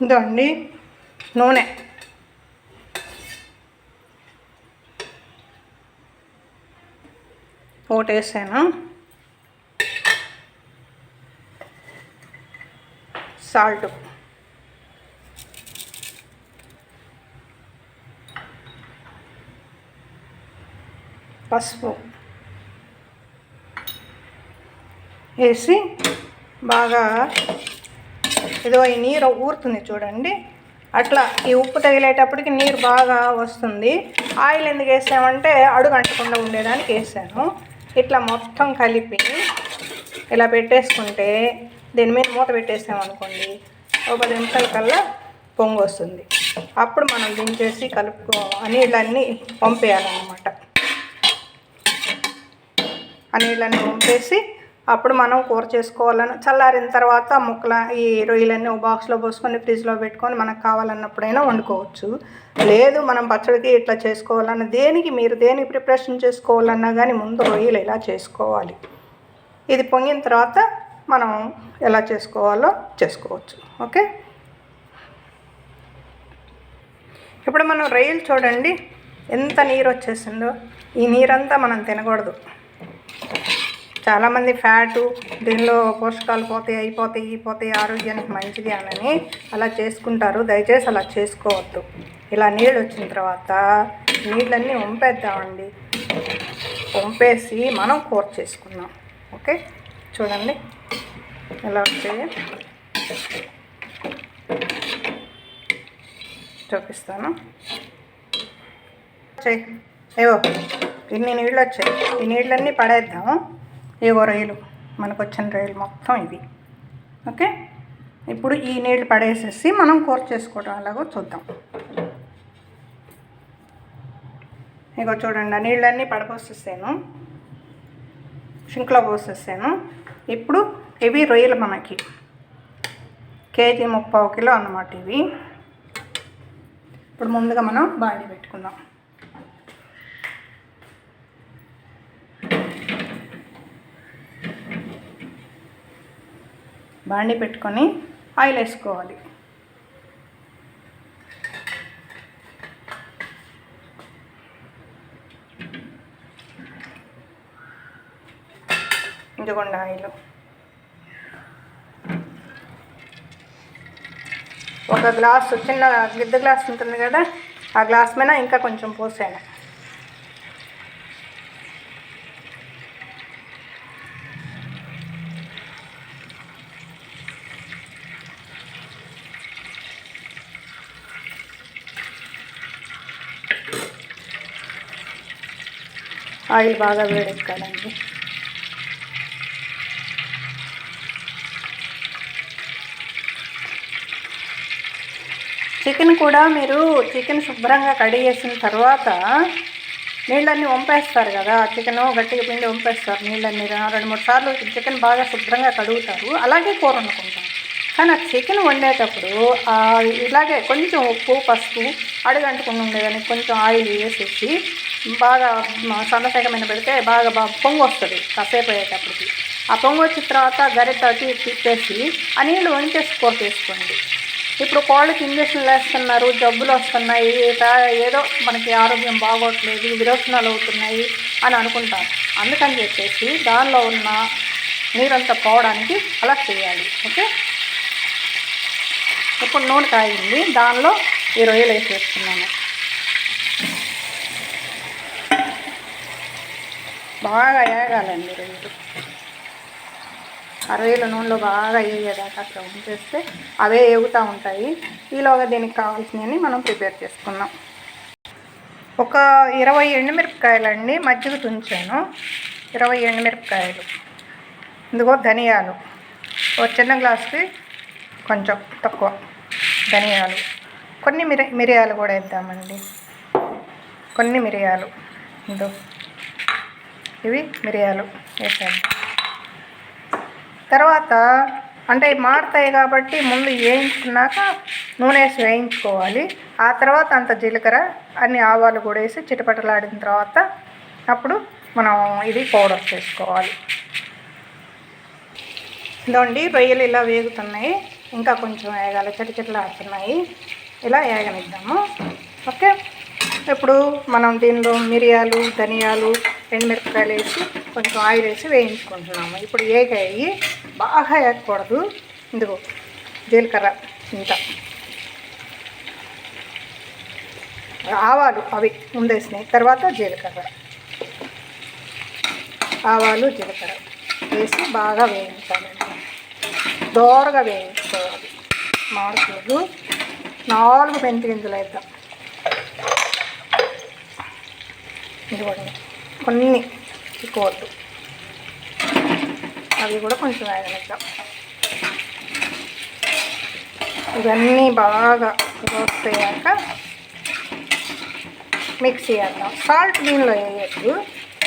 ఇదండి నూనె. ఒకటి వేసాను. సాల్ట్, పసుపు వేసి బాగా ఏదో ఈ నీరు ఊరుతుంది చూడండి, అట్లా ఈ ఉప్పు తగిలేటప్పటికి నీరు బాగా వస్తుంది. ఆయిల్ ఎందుకు వేసామంటే అడుగు అంటకుండా ఉండేదానికి వేసాను. ఇట్లా మొత్తం కలిపి ఇలా పెట్టేసుకుంటే దీని మీద మూత పెట్టేసామనుకోండి, ఒక 10 నిమిషాల కల్లా పొంగు వస్తుంది. అప్పుడు మనం దించేసి ఆ నీళ్ళన్నీ పంపేయాలన్నమాట. ఆ నీళ్ళన్నీ పంపేసి అప్పుడు మనం కూర చేసుకోవాలని చల్లారిన తర్వాత ఈ రొయ్యలన్నీ ఒక బాక్స్లో పోసుకొని ఫ్రిడ్జ్లో పెట్టుకొని మనకు కావాలన్నప్పుడైనా వండుకోవచ్చు. లేదు మనం పచ్చడికి ఇట్లా చేసుకోవాలన్నా, మీరు దేనికి ప్రిపరేషన్ చేసుకోవాలన్నా కానీ ముందు రొయ్యలు ఇలా చేసుకోవాలి. ఇది పొంగిన తర్వాత మనం ఎలా చేసుకోవాలో చేసుకోవచ్చు. ఓకే, ఇప్పుడు మనం రొయ్యలు చూడండి ఎంత నీరు వచ్చేసిందో. ఈ నీరంతా మనం తినకూడదు. చాలామంది ఫ్యాటు దీనిలో పోషకాలు అయిపోతాయి ఆరోగ్యానికి మంచిది అని అలా చేసుకుంటారు. దయచేసి అలా చేసుకోవద్దు. ఇలా నీళ్ళు వచ్చిన తర్వాత నీళ్ళన్నీ వంపేద్దామండి. వంపేసి మనం కూర చేసుకుందాం. ఓకే, చూడండి ఎలా వచ్చాయో చూపిస్తాను. ఏవో ఇన్ని నీళ్ళు వచ్చాయి. ఈ నీళ్ళన్నీ పడేద్దాము. ఏవో రొయ్యలు మనకు వచ్చిన రొయ్యలు మొత్తం ఇవి. ఓకే, ఇప్పుడు ఈ నీళ్ళు పడేసేసి మనం కూర చేసుకోవడం ఎలాగో చూద్దాం. ఇగో చూడండి, ఆ నీళ్ళన్నీ పడపోసేసాను, షింక్లో పోసేసాను. ఇప్పుడు ఇవి రొయ్యలు మనకి కేజీ 30 కిలో అన్నమాట ఇవి. ఇప్పుడు ముందుగా మనం బాండి పెట్టుకుందాం. బాండి పెట్టుకొని ఆయిల్ వేసుకోవాలి. ఇదిగోండి ఆయిల్. ఒక గ్లాసు, చిన్న గిద్ద గ్లాస్ ఉంటుంది కదా, ఆ గ్లాస్ మీద ఇంకా కొంచెం పోసాను. ఆయిల్ బాగా వేడెక్కాలండి. చికెన్ కూడా మీరు శుభ్రంగా కడిగేసిన తర్వాత నీళ్ళన్నీ వంపేస్తారు కదా, చికెన్ గట్టిగా పిండి వంపేస్తారు నీళ్ళన్నీ. 2-3 సార్లు చికెన్ బాగా శుభ్రంగా కడుగుతారు, అలాగే కూర వండుకుంటారు. కానీ ఆ చికెన్ వండేటప్పుడు ఇలాగే కొంచెం ఉప్పు, పసుపు అడుగంటుకుని ఉండేదానికి కొంచెం ఆయిల్ వేసేసి బాగా సన్నసేగ మీద పెడితే బాగా పొంగు వస్తుంది. కాసేపు అయ్యేటప్పటికి ఆ పొంగు వచ్చిన తర్వాత గరిట తిప్పేసి ఆ నీళ్ళు వంచేసి కూర చేసుకోండి. ఇప్పుడు కోళ్ళకి ఇంజక్షన్లు వేస్తున్నారు, జబ్బులు వస్తున్నాయి, ఏదో మనకి ఆరోగ్యం బాగోట్లేదు, విరోచనాలు అవుతున్నాయి అని అనుకుంటాం. అందుకని చెప్పేసి దానిలో ఉన్న నీరంతా పోవడానికి అలా చేయాలి. ఓకే, ఇప్పుడు నూనె కాగింది, దానిలో ఈ రొయ్యలు వేసేస్తున్నాను. బాగా వేగాలండి రొయ్యలు. ఆ రొయ్యల నూనెలో బాగా వేగేదాకా అట్లా ఉంచేస్తే అవే ఎగుతూ ఉంటాయి. ఈలోగా దీనికి కావాల్సినవి మనం ప్రిపేర్ చేసుకున్నాం. ఒక 20 ఎండుమిరపకాయలండి మజ్జిగ తుంచాను. 20 ఎండుమిరపకాయలు. ఇందుకో ధనియాలు, ఒక చిన్న గ్లాసుకి కొంచెం తక్కువ ధనియాలు, కొన్ని మిరియాలు కూడా వేద్దామండి. కొన్ని మిరియాలు, ఇవి మిరియాలు వేసాను. తర్వాత అంటే మాడతాయి కాబట్టి ముందు వేయించుకున్నాక నూనె వేసి వేయించుకోవాలి. ఆ తర్వాత అంత జీలకర్ర, అన్ని ఆవాలు కూడా వేసి చిటపటలాడిన తర్వాత అప్పుడు మనం ఇది పౌడర్ చేసుకోవాలి. ఇదండి రొయ్యలు ఇలా వేగుతున్నాయి. ఇంకా కొంచెం వేగాలి, చిటచిటలు ఆడుతున్నాయి. ఇలా వేగనిద్దాము. ఓకే. ఇప్పుడు మనం దీనిలో మిరియాలు, ధనియాలు, ఎండుమిరపకాయలు వేసి కొంచెం ఆయిల్ వేసి వేయించుకుంటున్నాము. ఇప్పుడు ఏగాయి, బాగా వేయకూడదు. ఇందుకో జీలకర్ర ఇంత, ఆవాలు అవి ముందేసినాయి, తర్వాత జీలకర్ర, ఆవాలు జీలకర్ర వేసి బాగా వేయించాలండి. దోరగా వేయించుకోవాలి. మామిడికాయలు 4 మెంతి గింజలు వేద్దాం. ఇదిగోండి కొన్ని చిక్కువద్దు, అవి కూడా కొంచెం వేగనిద్దాం. ఇవన్నీ బాగా రోస్ట్ అయ్యాక మిక్సీ వేద్దాం. సాల్ట్ దీనిలో వేయద్దు,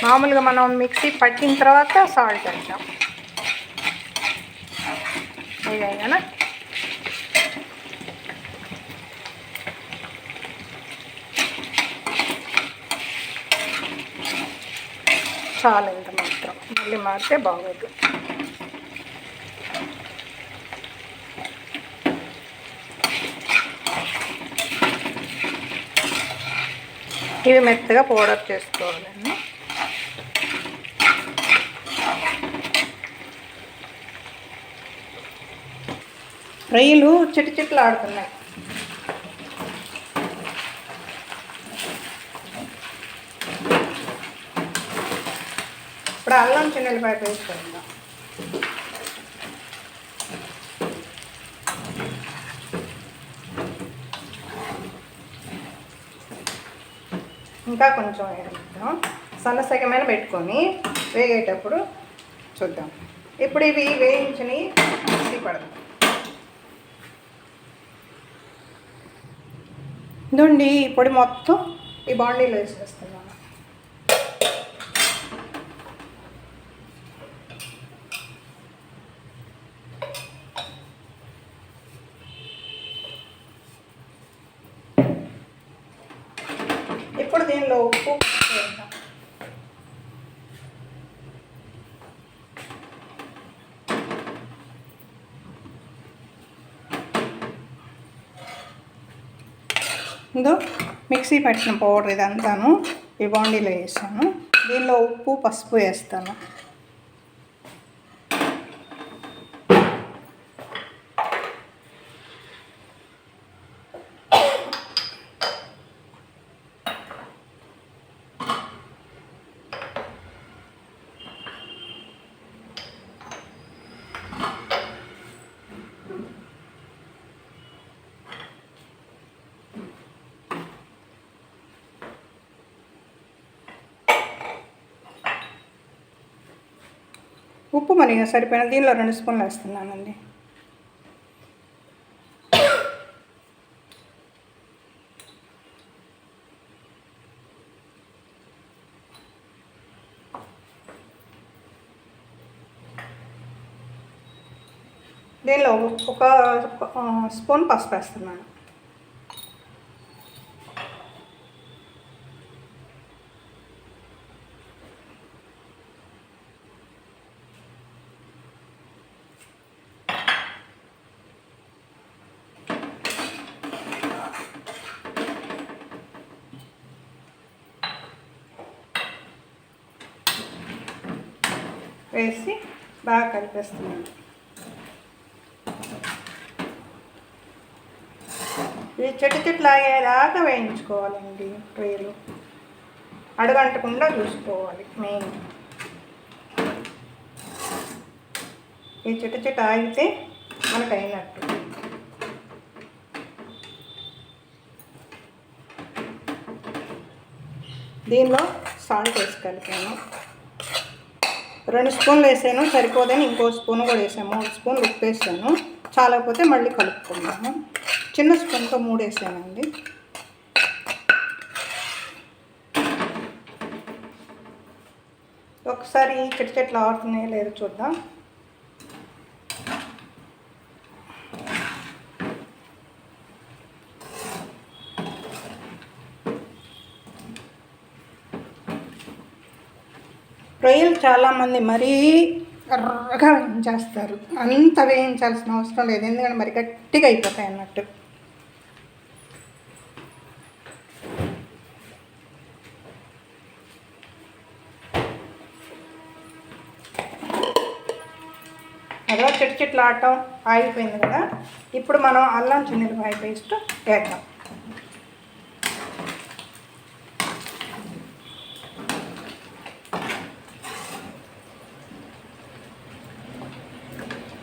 మామూలుగా మనం మిక్సీ పట్టిన తర్వాత సాల్ట్ వేద్దాం. వేయగానే చాలు, ఇంత మాత్రం, మళ్ళీ మారితే బాగోదు. ఇవి మెత్తగా పౌడర్ చేసుకోవాలండి. రొయ్యలు చిటిచిట్లు ఆడుతున్నాయి. ఇప్పుడు అల్లం చిన్నెల్లిపాయ పేస్ట్ వేద్దాం. ఇంకా కొంచెం వేద్దాం. సన్నసగమైన పెట్టుకొని వేగేటప్పుడు చూద్దాం. ఇప్పుడు ఇవి వేయించుని మిక్సీ పడదాం. ఇదండి ఈ పొడి మొత్తం ఈ బాండీలో వేసేస్తున్నాను. ఇప్పుడు దీనిలో ఉప్పు వేద్దాం. ఇందో మిక్సీ పట్టిన పౌడర్ ఇదంతాను ఈ బాండీలో వేసాను. దీనిలో ఉప్పు, పసుపు వేస్తాను. ఉప్పు మరి సరిపోయిన దీనిలో 2 స్పూన్లు వేస్తున్నానండి. దీనిలో 1 స్పూన్ పసుపు వేస్తున్నాను. వేసి బాగా కలిపేస్తున్నాను. ఇది చెట్లు ఆగేదాకా వేయించుకోవాలండి. రొయ్యలు అడగంటకుండా చూసుకోవాలి మెయిన్. ఈ చెట్టు ఆగితే మనకు అయినట్టు. దీనిలో సాల్ట్ వేసి కలిపాను. 2 స్పూన్లు వేసాను, సరిపోదని ఇంకో స్పూన్ కూడా వేసాను. 3 స్పూన్లు ఉప్పు వేసాను. చాలకపోతే మళ్ళీ కలుపుకున్నాను. చిన్న స్పూన్తో 3 వేసానండి. ఒకసారి చెట్లు ఆడుతున్నాయో లేదో చూద్దాం. రొయ్యలు చాలామంది మరీ ఎర్రగా వేయించేస్తారు. అంత వేయించాల్సిన అవసరం లేదు, ఎందుకంటే మరి గట్టిగా అయిపోతాయి అన్నట్టు. అదో చిట్లు ఆడటం ఆగిపోయింది కదా. ఇప్పుడు మనం అల్లం చిన్నులపాయ పేస్ట్ వేద్దాం.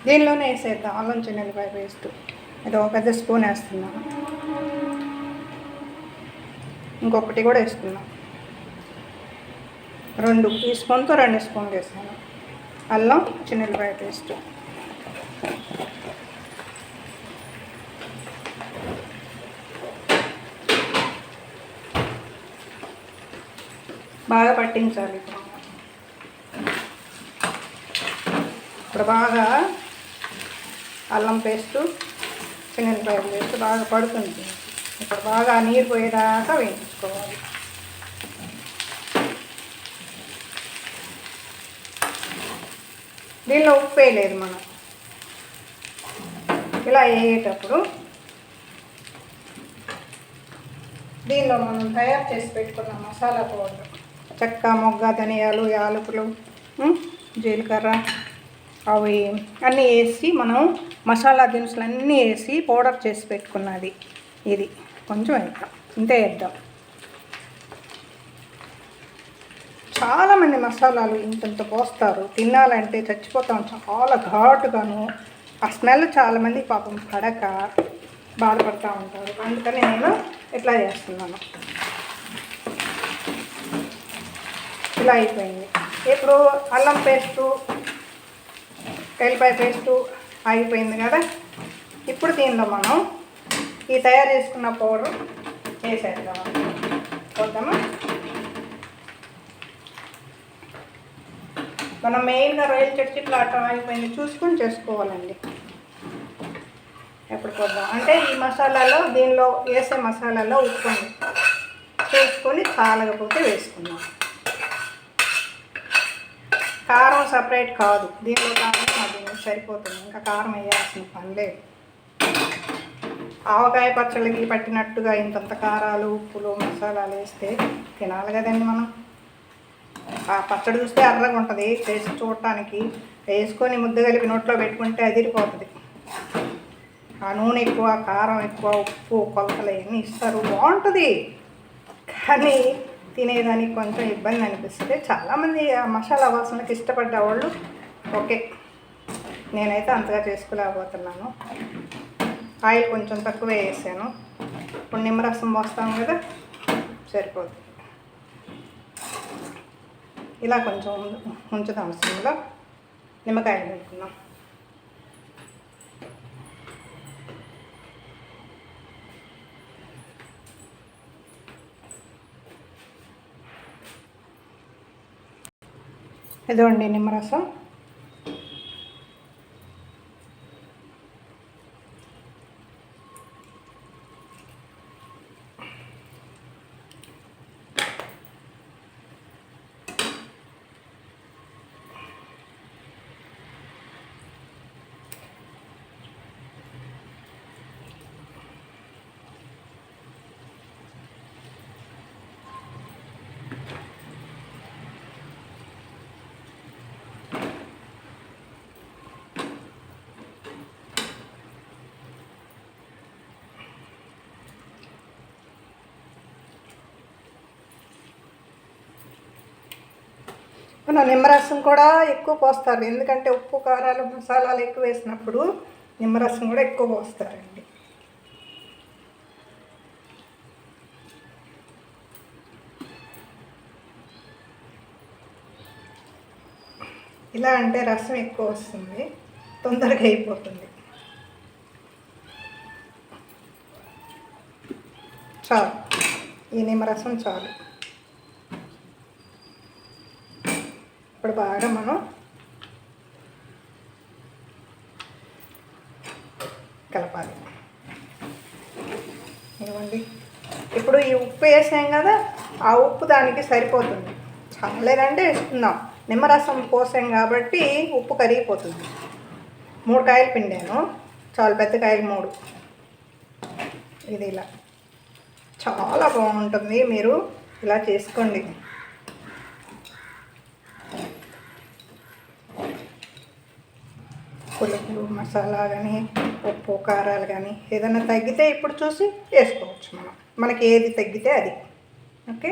దీనిలోనే వేసేద్దాం అల్లం చిన్నులపాయ పేస్ట్. ఇది ఒక పెద్ద స్పూన్ వేస్తున్నాను, ఇంకొకటి కూడా వేసుకున్నాం. 2 ఈ స్పూన్తో 2 స్పూన్లు వేసాను అల్లం చిన్నులపాయ పేస్ట్. బాగా పట్టించాలి. ఇప్పుడు బాగా అల్లం పేస్టు చిన్నులపాయ పేస్ట్ బాగా పడుతుంది. ఇప్పుడు బాగా నీరు పోయేదాకా వేయించుకోవాలి. దీనిలో ఉప్పు వేయలేదు మనం. ఇలా వేయేటప్పుడు దీనిలో మనం తయారు చేసి పెట్టుకున్న మసాలా పౌడర్, చెక్క, మొగ్గ, ధనియాలు, యాలకులు, జీలకర్ర అవి అన్నీ వేసి మనం మసాలా దినుసులు అన్నీ వేసి పౌడర్ చేసి పెట్టుకున్నది ఇది కొంచెం వేద్దాం. ఇంతే వేద్దాం. చాలామంది మసాలాలు ఇంత పోస్తారు, తినాలంటే చచ్చిపోతాం. చాలా ఘాటుగాను, ఆ స్మెల్ చాలామంది పాపం పడక బాధపడుతూ ఉంటారు. అందుకని నేను ఇట్లా చేస్తున్నాను. ఇలా అయిపోయింది. ఇప్పుడు అల్లం పేస్టు, ఎల్లిపాయ పేస్టు ఆగిపోయింది కదా. ఇప్పుడు దీనిలో మనం ఈ తయారు చేసుకున్న పౌడర్ వేసేద్దాం. చూద్దామా. మనం మెయిన్గా రొయ్యలు చిట్లు ఆడటం అయిపోయింది చూసుకొని చేసుకోవాలండి. ఎప్పుడు కొద్దాం అంటే ఈ మసాలాలో, దీనిలో వేసే మసాలాలో ఉప్పు చూసుకొని చాలకపోతే వేసుకుందాం. కారం సపరేట్ కాదు, దీనిలో కారం అది సరిపోతుంది, ఇంకా కారం వేయాల్సిన పని లేదు. ఆవకాయ పచ్చళ్ళకి పట్టినట్టుగా ఇంతంత కారాలు, ఉప్పులు, మసాలాలు వేస్తే తినాలి కదండి మనం. ఆ పచ్చడి చూస్తే అర్రగా ఉంటుంది, టేస్ట్ చూడటానికి. వేసుకొని ముద్ద కలిపి నోట్లో పెట్టుకుంటే అదిరిపోతుంది. ఆ నూనె ఎక్కువ, కారం ఎక్కువ, ఉప్పు కొలతలు అవన్నీ ఇస్తారు, బాగుంటుంది. కానీ తినేదానికి కొంచెం ఇబ్బంది అనిపిస్తుంది. చాలామంది ఆ మసాలా వాసనకి ఇష్టపడ్డ వాళ్ళు ఓకే, నేనైతే అంతగా చేసుకోలేకపోతున్నాను. ఆయిల్ కొంచెం తక్కువ వేసాను. ఇప్పుడు నిమ్మరసం పోస్తాం కదా, సరిపోతుంది. ఇలా కొంచెం ఉంచుదాం. సిమ్లో నిమ్మకాయలు పెట్టుకుందాం. ఇదిగోండి నిమ్మరసం. నిమ్మరసం కూడా ఎక్కువ పోస్తారు, ఎందుకంటే ఉప్పు, కారాలు, మసాలాలు ఎక్కువ వేసినప్పుడు నిమ్మరసం కూడా ఎక్కువ పోస్తారండి. ఇలా అంటే రసం ఎక్కువ వస్తుంది, తొందరగా అయిపోతుంది. చాలు, ఈ నిమ్మరసం చాలు. ఇప్పుడు బాగా మనం కలపాలి. ఇవ్వండి. ఇప్పుడు ఈ ఉప్పు వేసాం కదా, ఆ ఉప్పు దానికి సరిపోతుంది. చాలేదంటే వేసుకుందాం. నిమ్మరసం పోసాం కాబట్టి ఉప్పు కరిగిపోతుంది. 3 కాయలు పిండాను, చాలా పెద్ద కాయలు 3. ఇది ఇలా చాలా బాగుంటుంది, మీరు ఇలా చేసుకోండి. పులుపులు మసాలా కానీ ఉప్పు కారాలు కానీ ఏదైనా తగ్గితే ఇప్పుడు చూసి వేసుకోవచ్చు. మనకి ఏది తగ్గితే అది. ఓకే,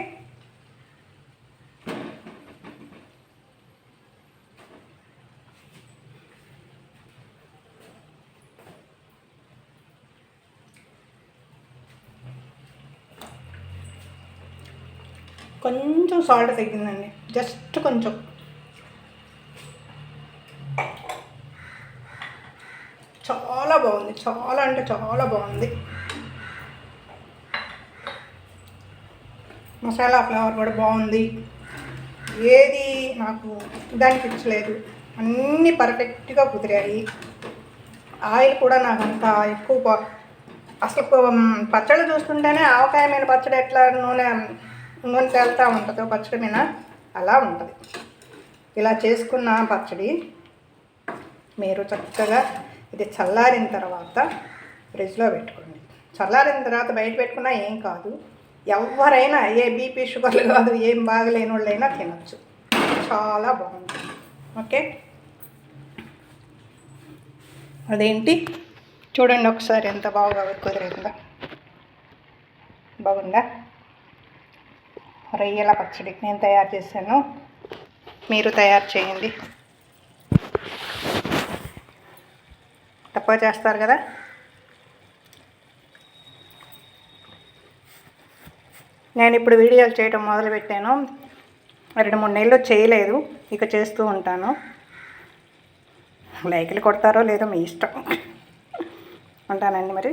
కొంచెం సాల్ట్ తగ్గిందండి, జస్ట్ కొంచెం. చాలా బాగుంది, చాలా అంటే చాలా బాగుంది. మసాలా ఫ్లేవర్ కూడా బాగుంది. ఏది నాకు దానికి ఇచ్చలేదు, అన్నీ పర్ఫెక్ట్గా కుదిరాయి. ఆయిల్ కూడా నాకు అంత ఎక్కువ అసలు పచ్చడి చూస్తుంటేనే ఆవకాయ మీద పచ్చడి ఎట్లా నూనె తేలుతూ ఉంటుందో పచ్చడి మీద అలా ఉంటుంది. ఇలా చేసుకున్న పచ్చడి మీరు చక్కగా ఇది చల్లారిన తర్వాత ఫ్రిడ్జ్లో పెట్టుకోండి. చల్లారిన తర్వాత బయట పెట్టుకున్నా ఏం కాదు. ఎవరైనా ఏ బీపీ షుగర్లు కాదు, ఏం బాగలేని వాళ్ళైనా తినచ్చు. చాలా బాగుంటుంది. ఓకే, అదేంటి చూడండి ఒకసారి ఎంత బాగా కుదిరిందో. బాగుందా? రొయ్యల పచ్చడి నేను తయారు చేశాను, మీరు తయారు చేయండి. తక్కువ చేస్తారు కదా. నేను ఇప్పుడు వీడియోలు చేయడం మొదలుపెట్టాను, 2-3 నెలలు చేయలేదు, ఇక చేస్తూ ఉంటాను. లైక్లు కొడతారో లేదో మీ ఇష్టం. ఉంటానండి మరి.